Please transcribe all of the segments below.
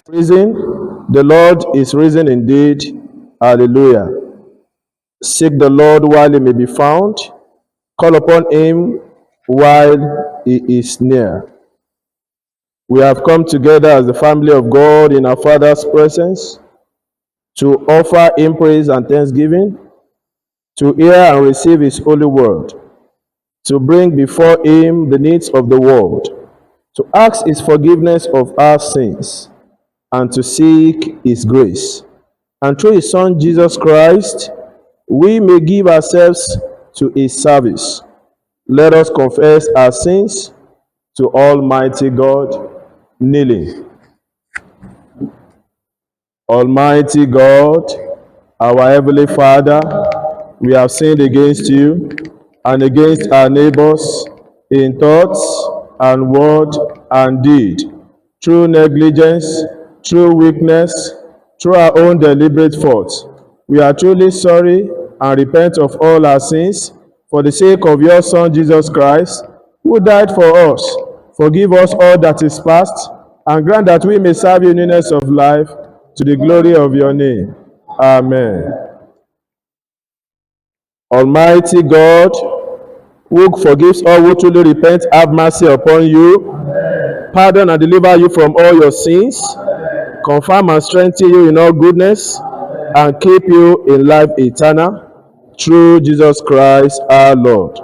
Risen, the Lord is risen indeed. Hallelujah. Seek the Lord while he may be found. Call upon him while he is near. We have come together as the family of God in our Father's presence to offer him praise and thanksgiving, to hear and receive his holy word, to bring before him the needs of the world, to ask his forgiveness of our sins, and to seek his grace. And through his Son Jesus Christ, we may give ourselves to his service. Let us confess our sins to Almighty God, kneeling. Almighty God, our Heavenly Father, we have sinned against you and against our neighbors in thoughts and word and deed, through negligence, through weakness, through our own deliberate faults. We are truly sorry and repent of all our sins for the sake of your Son Jesus Christ, who died for us. Forgive us all that is past, and grant that we may serve you in newness of life, to the glory of your name. Amen. Almighty God, who forgives all who truly repent, have mercy upon you, pardon and deliver you from all your sins, confirm and strengthen you in all goodness, and keep you in life eternal, through Jesus Christ our Lord.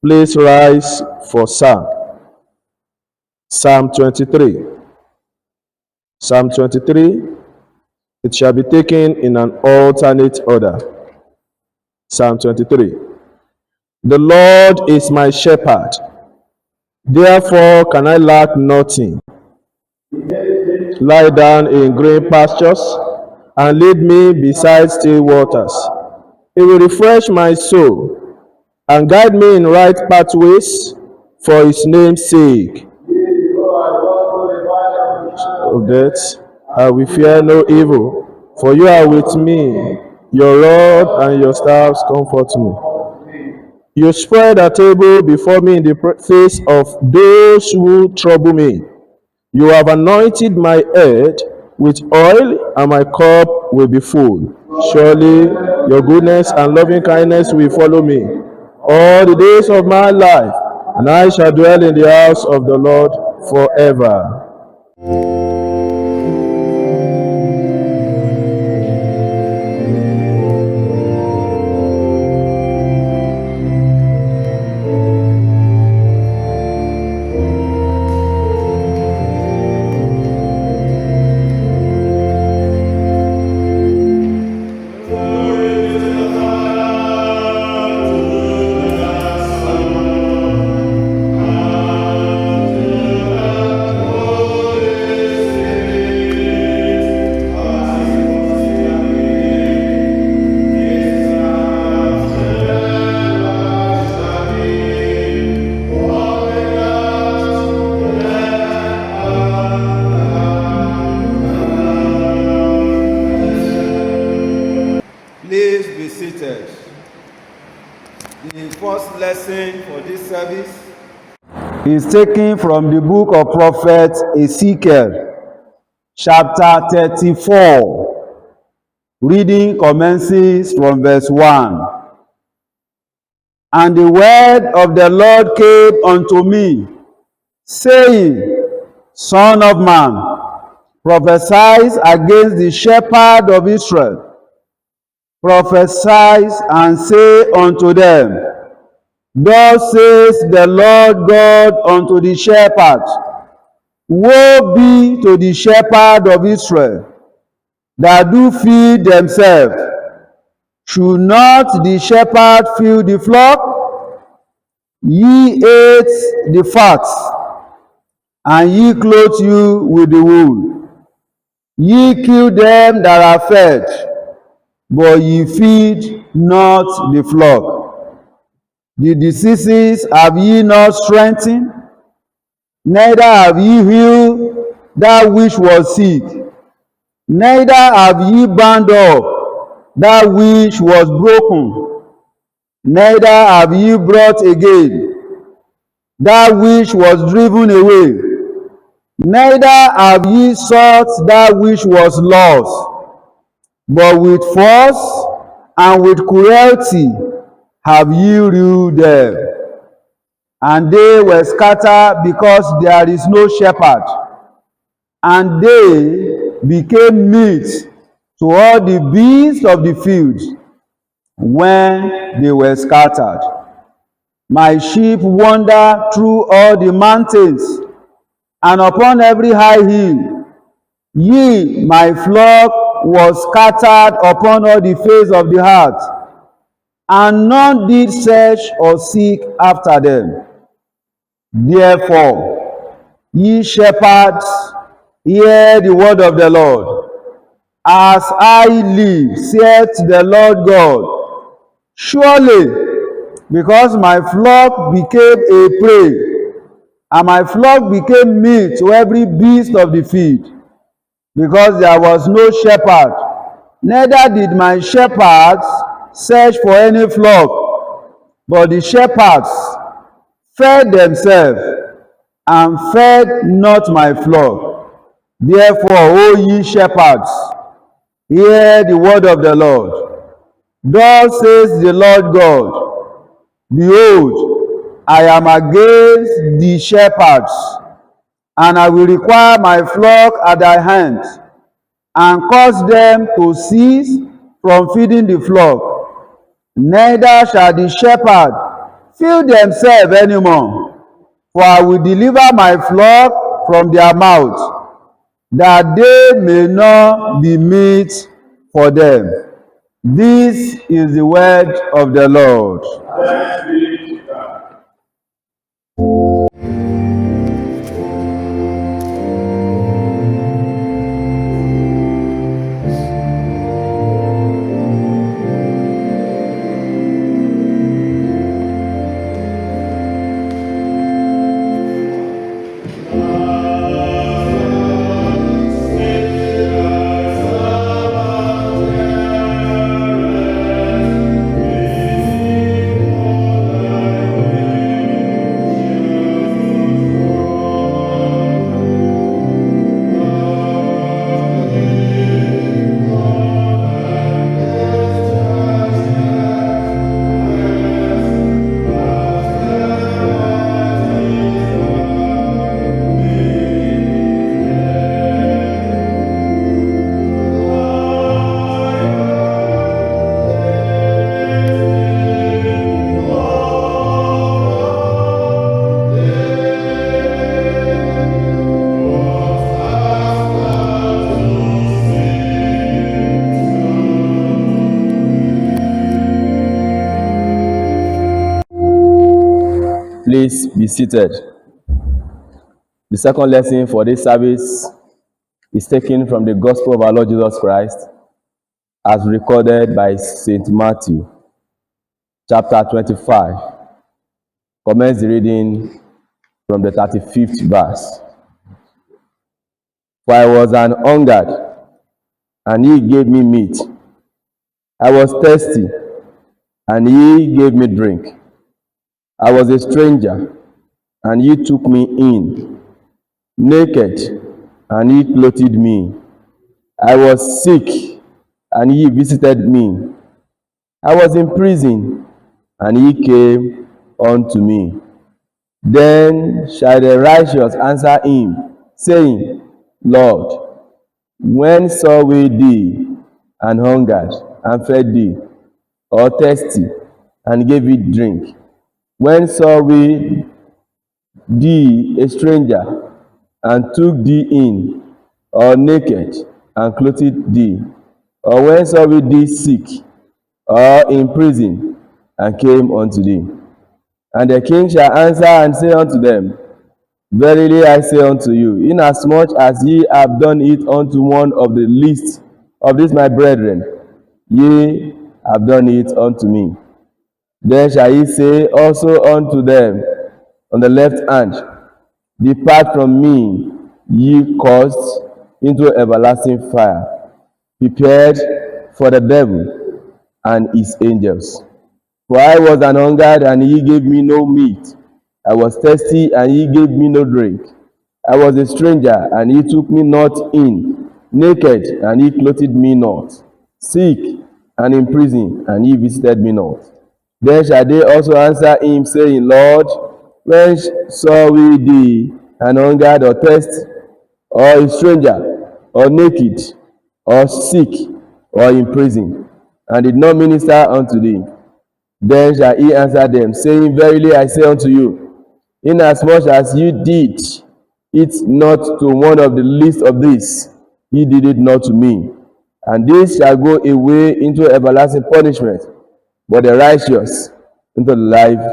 Please rise for Psalm 23. Psalm 23, it shall be taken in an alternate order. Psalm 23. The Lord is my shepherd, therefore can I lack nothing. Lie down in green pastures, and lead me beside still waters. It will refresh my soul, and guide me in right pathways for his name's sake. Of death, I will fear no evil, for you are with me. Your rod and your staffs comfort me. You spread a table before me in the face of those who trouble me. You have anointed my head with oil, and my cup will be full. Surely your goodness and loving kindness will follow me all the days of my life, and I shall dwell in the house of the Lord forever. Please be seated. The first lesson for this service is taken from the book of Prophet Ezekiel, chapter 34. Reading commences from verse 1. And the word of the Lord came unto me, saying, Son of man, prophesy against the shepherd of Israel. prophesy and say unto them, Thus says the Lord God unto the shepherds, Woe be to the shepherd of Israel, that do feed themselves. Should not the shepherd feed the flock? Ye ate the fat, and ye clothe you with the wool. Ye kill them that are fed, but ye feed not the flock. The diseases have ye not strengthened, neither have ye healed that which was sick, neither have ye bound up that which was broken, neither have ye brought again that which was driven away, neither have ye sought that which was lost, but with force and with cruelty have ye ruled them. And they were scattered because there is no shepherd, and they became meat to all the beasts of the field when they were scattered. My sheep wander through all the mountains, and upon every high hill. Ye, my flock, was scattered upon all the face of the earth, and none did search or seek after them. Therefore, ye shepherds, hear the word of the Lord. As I live, saith the Lord God, surely, because my flock became a prey, and my flock became meat to every beast of the field, because there was no shepherd, neither did my shepherds search for any flock, but the shepherds fed themselves, and fed not my flock. Therefore, O ye shepherds, hear the word of the Lord. Thus says the Lord God, Behold, I am against the shepherds, and I will require my flock at thy hand, and cause them to cease from feeding the flock. Neither shall the shepherd feed themselves any more, for I will deliver my flock from their mouth, that they may not be meat for them. This is the word of the Lord. Please be seated. The second lesson for this service is taken from the Gospel of our Lord Jesus Christ as recorded by St. Matthew, chapter 25. Commence the reading from the 35th verse. For I was an hungered, and ye gave me meat. I was thirsty, and ye gave me drink. I was a stranger, and ye took me in. Naked, and ye clothed me. I was sick, and ye visited me. I was in prison, and ye came unto me. Then shall the righteous answer him, saying, Lord, when saw we thee and hungered, and fed thee, or thirsty, and gave thee drink? When saw we thee a stranger, and took thee in, or naked, and clothed thee? Or when saw we thee sick, or in prison, and came unto thee? And the king shall answer and say unto them, Verily I say unto you, inasmuch as ye have done it unto one of the least of these my brethren, ye have done it unto me. Then shall he say also unto them on the left hand, Depart from me, ye cursed, into everlasting fire, prepared for the devil and his angels. For I was an hungered, and ye gave me no meat. I was thirsty, and ye gave me no drink. I was a stranger, and ye took me not in. Naked, and ye clothed me not. Sick, and in prison, and ye visited me not. Then shall they also answer him, saying, Lord, when saw we thee an hungered, or thirsty, or a stranger, or naked, or sick, or in prison, and did not minister unto thee? Then shall he answer them, saying, Verily I say unto you, inasmuch as you did it not to one of the least of these, ye did it not to me. And this shall go away into everlasting punishment, but the righteous into life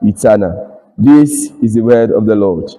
eternal. This is the word of the Lord.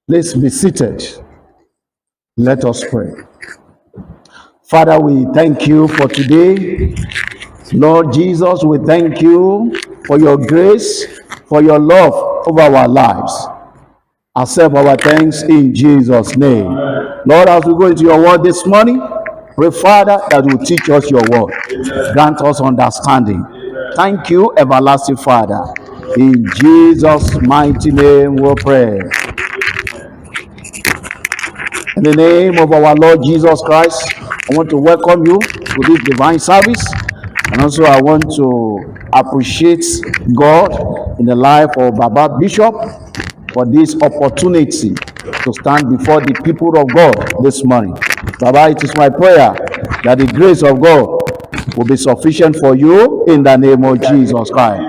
Please be seated. Let us pray. Father, we thank you for today. Lord Jesus, we thank you for your grace, for your love over our lives. Accept our thanks in Jesus' name. Lord, as we go into your word this morning, pray, Father, that you teach us your word. Grant us understanding. Thank you, everlasting Father. In Jesus' mighty name we pray. In the name of our Lord Jesus Christ, I want to welcome you to this divine service. And also I want to appreciate God in the life of Baba Bishop for this opportunity to stand before the people of God this morning. Baba, it is my prayer that the grace of God will be sufficient for you in the name of Jesus Christ.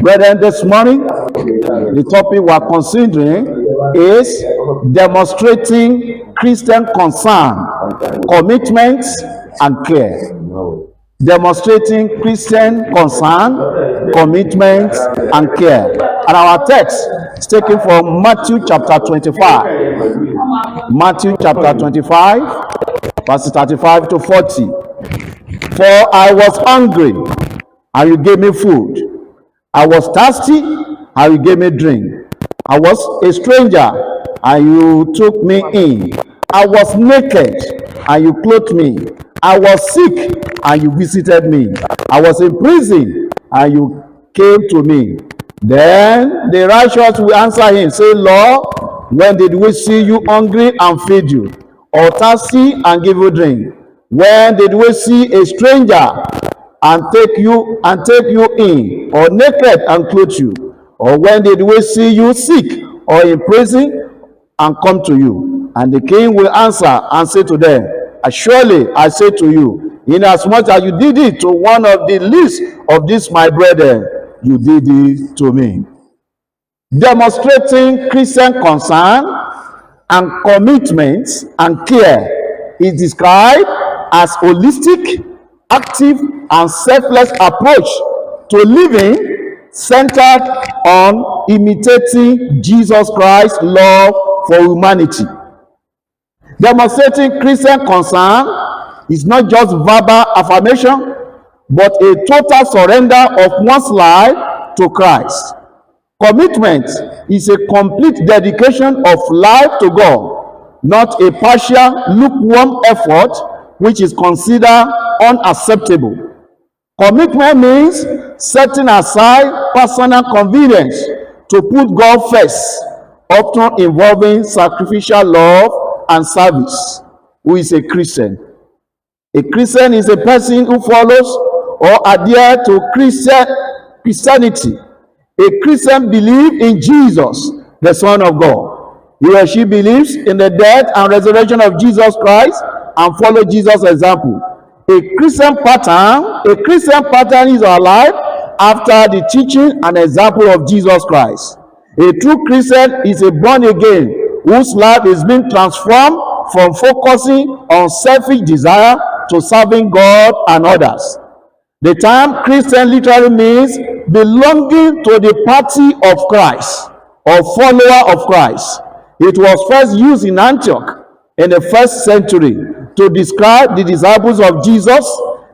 Brethren, this morning, the topic we are considering is demonstrating Christian concern, commitment, and care. Demonstrating Christian concern, commitment, and care. And our text is taken from Matthew chapter 25. Matthew chapter 25, verses 35 to 40. For I was hungry, and you gave me food. I was thirsty, and you gave me drink. I was a stranger, and you took me in. I was naked, and you clothed me. I was sick, and you visited me. I was in prison, and you came to me. Then the righteous will answer him, say, Lord, when did we see you hungry and feed you, or thirsty and give you drink? When did we see a stranger and take you in, or naked and clothe you? Or when did we see you sick or in prison and come to you? And the king will answer and say to them, surely I say to you, inasmuch as you did it to one of the least of these my brethren, you did it to me. Demonstrating Christian concern and commitment and care is described as holistic, active, and selfless approach to living centered on imitating Jesus Christ's love for humanity. Demonstrating Christian concern is not just verbal affirmation, but a total surrender of one's life to Christ. Commitment is a complete dedication of life to God, not a partial, lukewarm effort which is considered unacceptable. Commitment means setting aside personal convenience to put God first, often involving sacrificial love and service. Who is a Christian? A Christian is a person who follows or adheres to Christianity. A Christian believes in Jesus, the Son of God. He or she believes in the death and resurrection of Jesus Christ and follows Jesus' example. A Christian pattern is our life after the teaching and example of Jesus Christ. A true Christian is a born again whose life is being transformed from focusing on selfish desire to serving God and others. The term Christian literally means belonging to the party of Christ or follower of Christ. It was first used in Antioch in the first century to describe the disciples of Jesus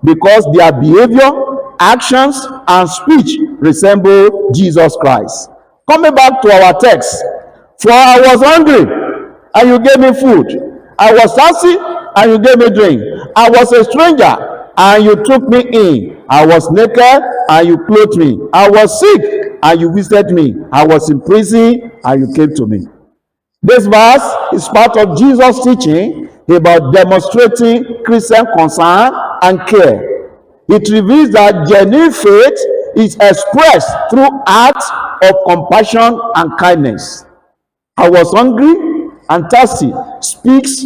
because their behavior, actions, and speech resemble Jesus Christ. Coming back to our text, for I was hungry, and you gave me food. I was thirsty, and you gave me drink. I was a stranger, and you took me in. I was naked, and you clothed me. I was sick, and you visited me. I was in prison, and you came to me. This verse is part of Jesus' teaching about demonstrating Christian concern and care. It reveals that genuine faith is expressed through acts of compassion and kindness. I was hungry and thirsty speaks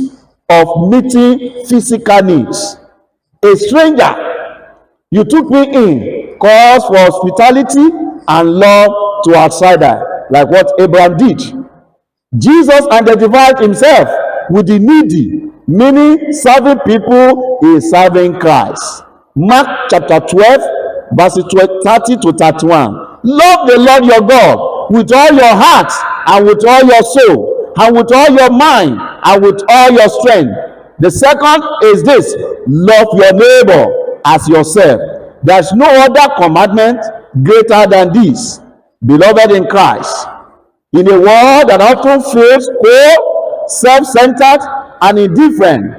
of meeting physical needs. A stranger, you took me in, calls for hospitality and love to outsiders, like what Abraham did. Jesus identified himself with the needy, meaning serving people is serving Christ. Mark chapter 12, verses 30 to 31. Love the Lord your God with all your heart and with all your soul and with all your mind and with all your strength. The second is this: love your neighbor as yourself. There's no other commandment greater than this. Beloved in Christ, in a world that often feels cold, self-centered, and indifferent,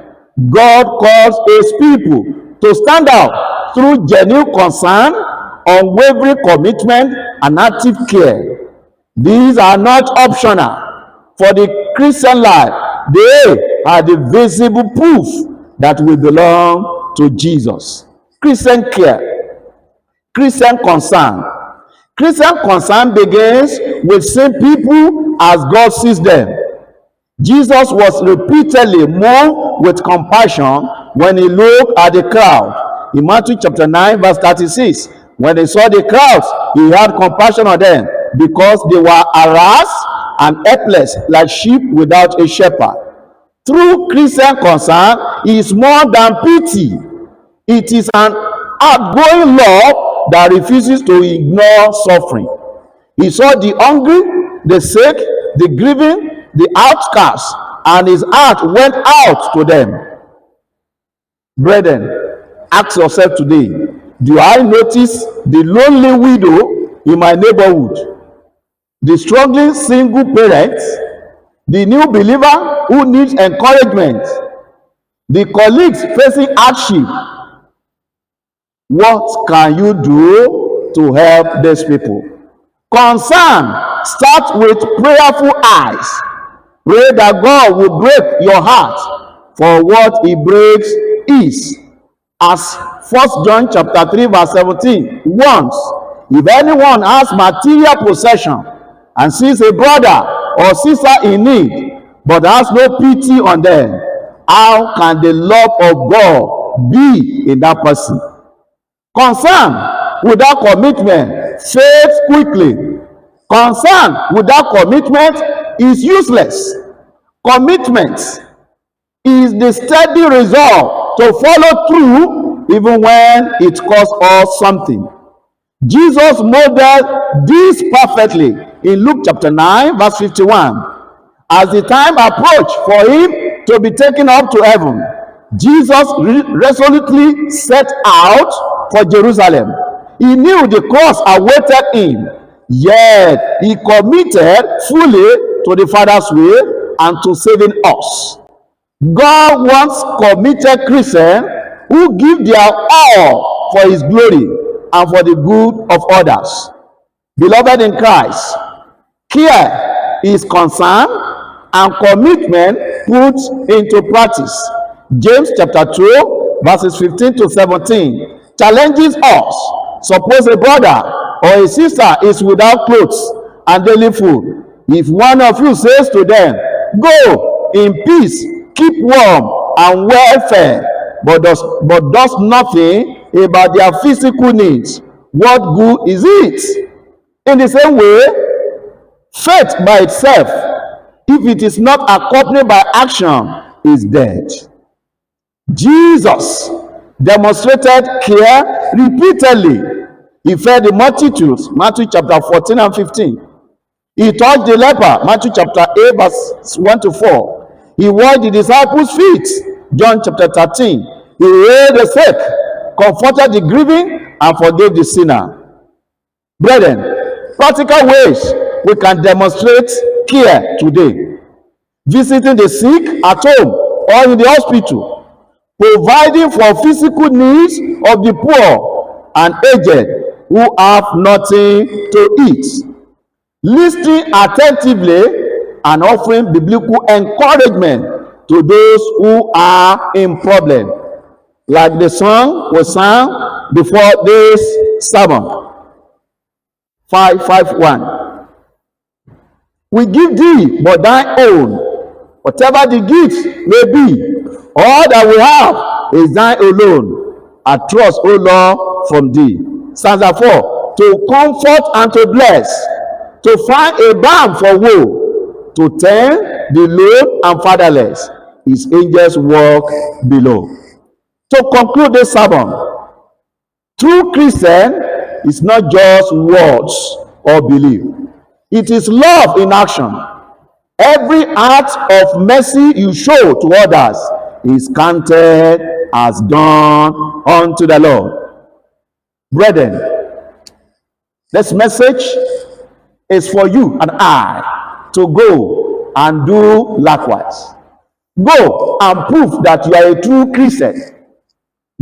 God calls His people to stand out through genuine concern, unwavering commitment, and active care. These are not optional for the Christian life. They are the visible proof that we belong to Jesus. Christian care, Christian concern. Christian concern begins with seeing people as God sees them. Jesus was repeatedly moved with compassion when he looked at the crowd. In Matthew chapter 9, verse 36, when he saw the crowds, he had compassion on them because they were harassed and helpless like sheep without a shepherd. True Christian concern is more than pity. It is an outgoing love that refuses to ignore suffering. He saw the hungry, the sick, the grieving, the outcasts, and his heart went out to them. Brethren, ask yourself today, do I notice the lonely widow in my neighborhood, the struggling single parent, the new believer who needs encouragement, the colleagues facing hardship? What can you do to help these people? Concern starts with prayerful eyes. Pray that God will break your heart, for what He breaks is. As 1 John chapter 3 verse 17 warns, if anyone has material possession and sees a brother or sister in need, but has no pity on them, how can the love of God be in that person? Concern without commitment fades quickly. Concern without commitment is useless. Commitment is the steady resolve to follow through even when it costs us something. Jesus modeled this perfectly in Luke chapter 9, verse 51. As the time approached for him to be taken up to heaven, Jesus resolutely set out for Jerusalem. He knew the cross awaited him, yet he committed fully to the Father's will and to saving us. God wants committed Christians who give their all for his glory and for the good of others. Beloved in Christ, care is concern and commitment put into practice. James chapter 2, verses 15 to 17 challenges us. Suppose a brother or a sister is without clothes and daily food. If one of you says to them, "Go in peace, keep warm and well fed," but does nothing about their physical needs, what good is it? In the same way, faith by itself, if it is not accompanied by action, is dead. Jesus demonstrated care repeatedly. He fed the multitudes, Matthew chapter 14 and 15. He touched the leper, Matthew chapter 8, verse 1 to 4. He washed the disciples' feet, John chapter 13. He healed the sick, comforted the grieving, and forgave the sinner. Brethren, practical ways we can demonstrate care today: visiting the sick at home or in the hospital, providing for physical needs of the poor and aged who have nothing to eat, listening attentively and offering biblical encouragement to those who are in problem, like the song we sang before this sermon. 5:1. We give thee but thine own, whatever the gift may be, all that we have is thine alone. I trust, O Lord, from thee. Stanza 4. To comfort and to bless, to find a balm for woe, to tend the lone and fatherless, his angels walk below. To conclude this sermon, true Christian is not just words or belief. It is love in action. Every act of mercy you show to others is counted as done unto the Lord. Brethren, this message is for you and I to go and do likewise. Go and prove that you are a true Christian.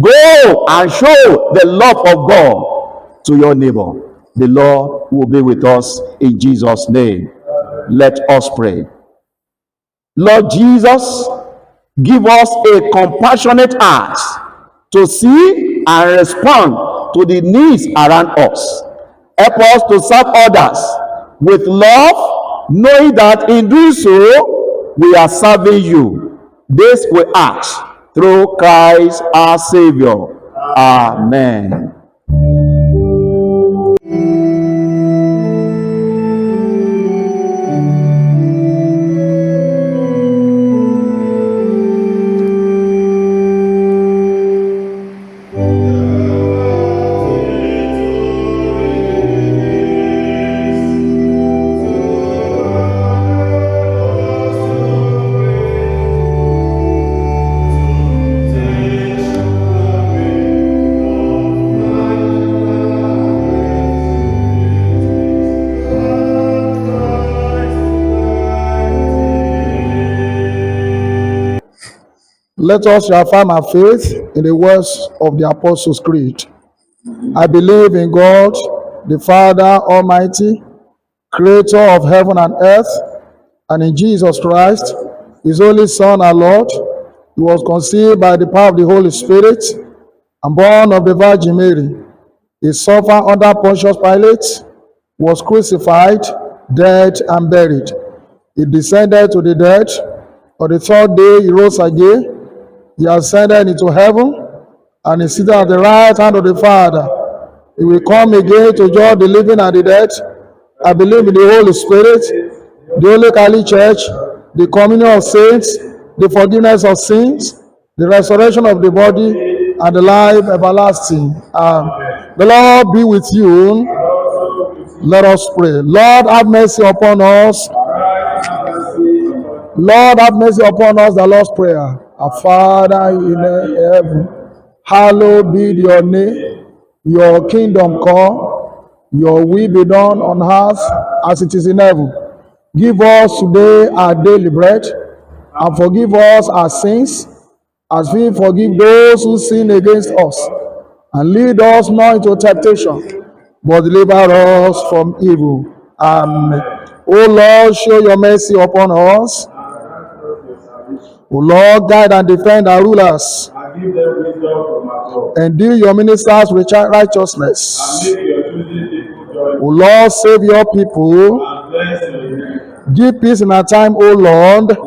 Go and show the love of God to your neighbor. The Lord will be with us in Jesus' name. Let us pray. Lord Jesus, give us a compassionate heart to see and respond to the needs around us. Help us to serve others with love, knowing that in doing so, we are serving you. This we ask through Christ our Savior. Amen. Let us reaffirm our faith in the words of the Apostles' Creed. I believe in God, the Father Almighty, creator of heaven and earth, and in Jesus Christ, his only Son, our Lord. He was conceived by the power of the Holy Spirit and born of the Virgin Mary. He suffered under Pontius Pilate, was crucified, dead, and buried. He descended to the dead. On the third day, he rose again. He ascended into heaven and is seated at the right hand of the Father. He will come again to judge the living and the dead, I believe in the Holy Spirit, the Holy Catholic Church, the communion of saints, the forgiveness of sins, the resurrection of the body, and the life everlasting. The Lord be with you. Let us pray. Lord, have mercy upon us. Lord, have mercy upon us. The Lord's Prayer. Our Father in heaven, hallowed be your name. Your kingdom come. Your will be done on earth as it is in heaven. Give us today our daily bread, and forgive us our sins, as we forgive those who sin against us. And lead us not into temptation, but deliver us from evil. Amen. O Lord, show your mercy upon us. O Lord, guide and defend our rulers. And give them wisdom from above. Endue your ministers with righteousness. And make your choosing people joyful. O Lord, save your people. And bless your name. Give peace in our time, O Lord. Because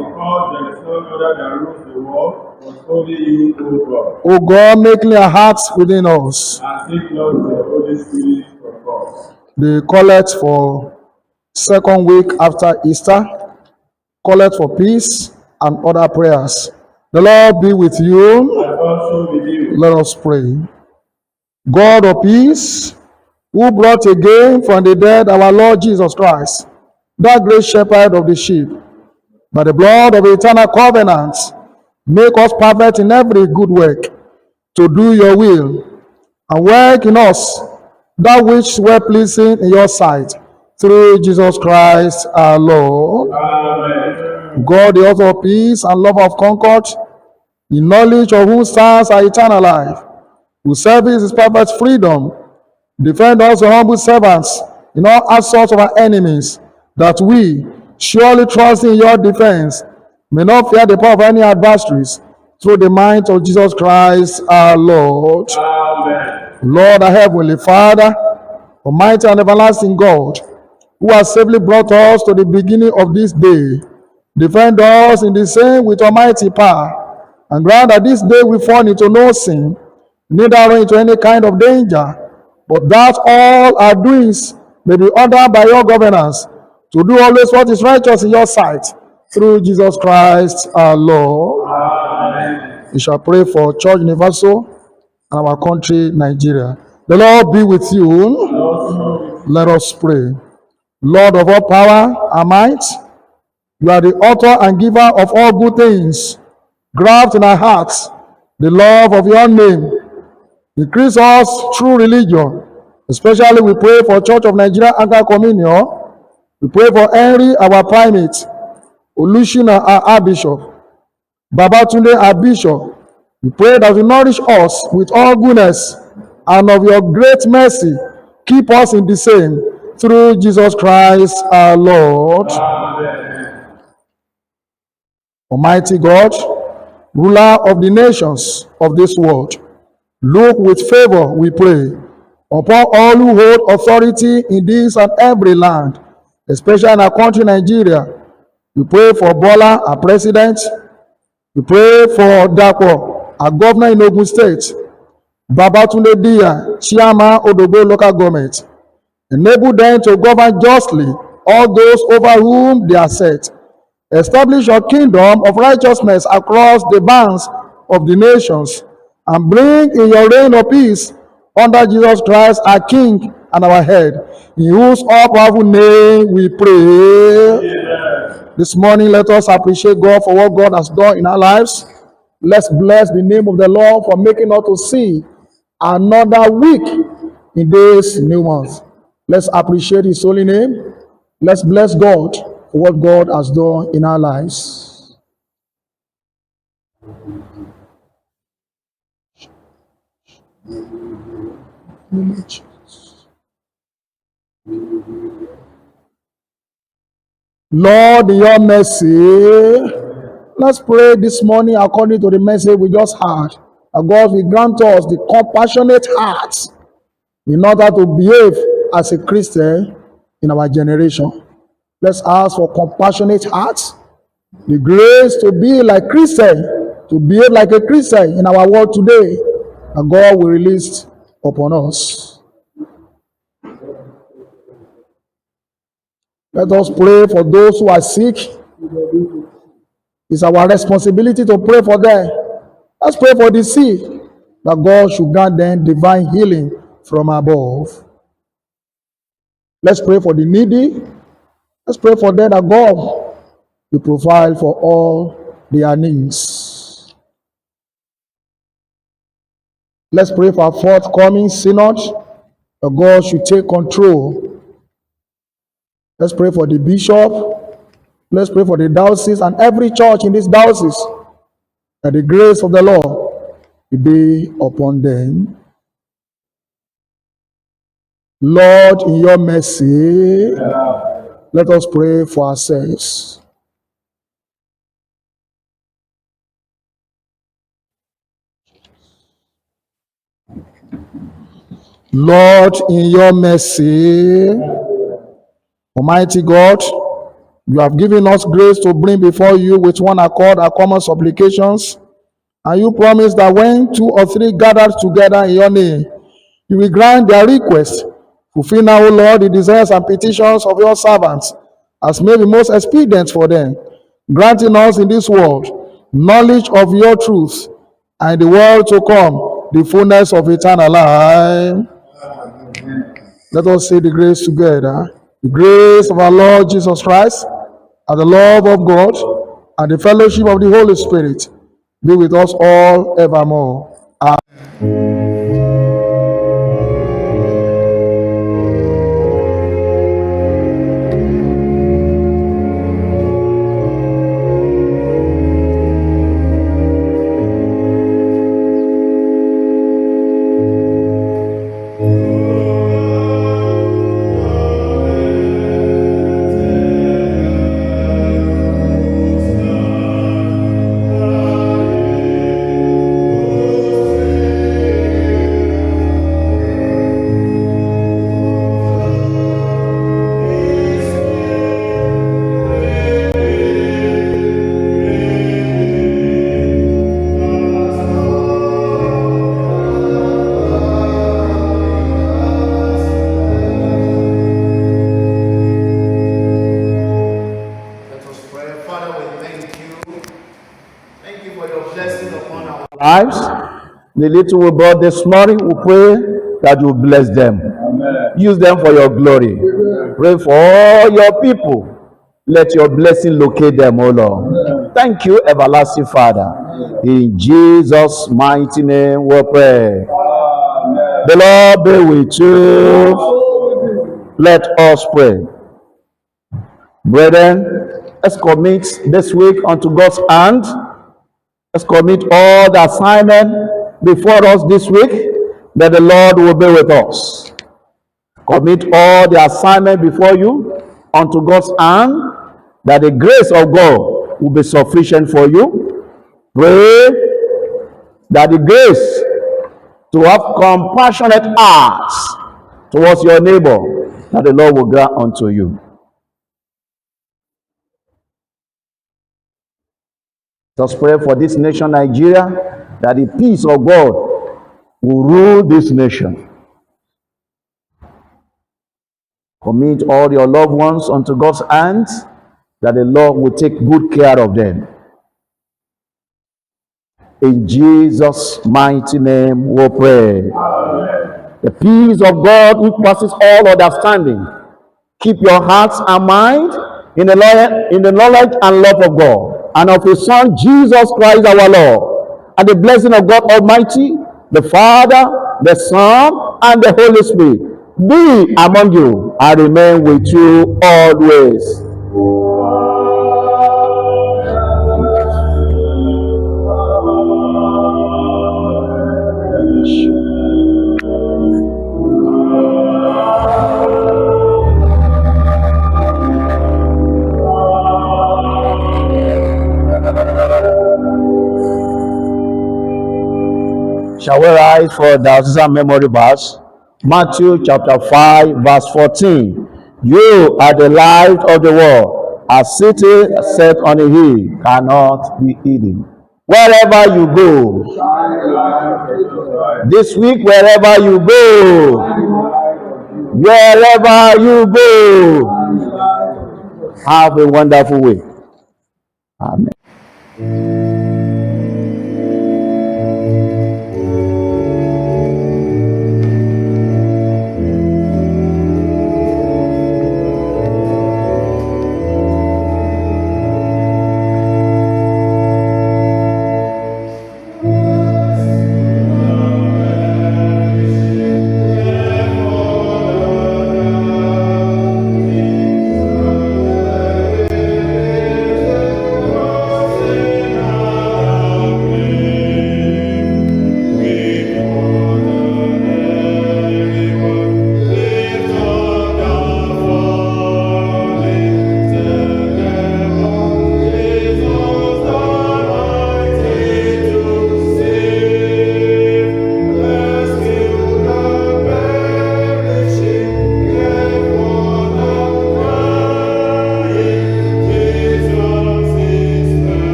there is no other that rules the world, but only you, O God. O God, make clear hearts within us. And take not the Holy Spirit from us. The collect for second week after Easter, collect for peace and other prayers. The Lord be with you. And also with you. Let us pray. God of peace, who brought again from the dead our Lord Jesus Christ, that great shepherd of the sheep, by the blood of eternal covenant, make us perfect in every good work, to do your will, and work in us that which is well pleasing in your sight, through Jesus Christ our Lord. Amen. God, the author of peace and lover of concord, in knowledge of whose stars are eternal life, whose service is perfect freedom, defend us, your humble servants, in all assaults of our enemies, that we, surely trusting in your defense, may not fear the power of any adversaries, through the might of Jesus Christ our Lord. Amen. Lord, our heavenly Father, almighty and everlasting God, who has safely brought us to the beginning of this day, defend us in the same with almighty power, and grant that this day we fall into no sin, neither run into any kind of danger, but that all our doings may be ordered by your governance, to do always what is righteous in your sight, through Jesus Christ our Lord. Amen. We shall pray for Church Universal and our country, Nigeria. The Lord be with you. Let us pray. Lord of all power and might, you are the author and giver of all good things. Graft in our hearts the love of your name. Increase us through religion. Especially we pray for Church of Nigeria Anglican Communion. We pray for Henry, our primate, Olushina, our Archbishop, Babatunde, our Bishop. We pray that you nourish us with all goodness, and of your great mercy, keep us in the same, through Jesus Christ our Lord. Amen. Almighty God, ruler of the nations of this world, look with favor, we pray, upon all who hold authority in this and every land, especially in our country, Nigeria. We pray for Bola, our president. We pray for Dapo, our governor in Ogun State. Babatunde Dia, chairman Odogbo local government. Enable them to govern justly all those over whom they are set. Establish your kingdom of righteousness across the bands of the nations, and bring in your reign of peace under Jesus Christ, our King and our head, in whose all-powerful name we pray. Amen. This morning, let us appreciate God for what God has done in our lives. Let's bless the name of the Lord for making us to see another week in this new month. Let's appreciate his holy name. Let's bless God for what God has done in our lives. Lord, in your mercy, let's pray this morning according to the message we just heard. That God will grant us the compassionate heart in order to behave as a Christian in our generation. Let's ask for compassionate hearts, the grace to be like Christian, to behave like a Christian in our world today, and God will release upon us. Let us pray for those who are sick. It's our responsibility to pray for them. Let's pray for the sick, that God should grant them divine healing from above. Let's pray for the needy. Let's pray for them that God will provide for all their needs. Let's pray for our forthcoming synod, that God should take control. Let's pray for the bishop. Let's pray for the diocese and every church in this diocese, that the grace of the Lord will be upon them. Lord, in your mercy, let us pray for ourselves. Lord, in your mercy, Almighty God, you have given us grace to bring before you with one accord our common supplications, and you promise that when 2 or 3 gathered together in your name, you will grant their requests. Fulfill now, O Lord, the desires and petitions of your servants, as may be most expedient for them, granting us in this world knowledge of your truth, and in the world to come the fullness of eternal life. Let us say the grace together. The grace of our Lord Jesus Christ, and the love of God, and the fellowship of the Holy Spirit be with us all evermore. Amen. Lives, the little we brought this morning, we pray that you bless them. Amen. Use them for your glory. Amen. Pray for all your people. Let your blessing locate them, O Lord. Amen. Thank you, everlasting Father. Amen. In Jesus' mighty name we pray. Amen. The Lord be with you. Let us pray. Brethren, let's commit this week unto God's hand. Let's commit all the assignment before us this week, that the Lord will be with us. Commit all the assignment before you unto God's hand, that the grace of God will be sufficient for you. Pray that the grace to have compassionate hearts towards your neighbor, that the Lord will grant unto you. Let's pray for this nation, Nigeria, that the peace of God will rule this nation. Commit all your loved ones unto God's hands, that the Lord will take good care of them. In Jesus' mighty name we pray. Amen. The peace of God which passes all understanding, keep your hearts and mind in the knowledge and love of God, and of His Son, Jesus Christ our Lord. And the blessing of God Almighty, the Father, the Son, and the Holy Spirit be among you and remain with you always. Shall we rise for the Diocesan memory verse? Matthew chapter 5, verse 14. You are the light of the world. A city set on a hill cannot be hidden. Wherever you go, this week, wherever you go, Have a wonderful week. Amen.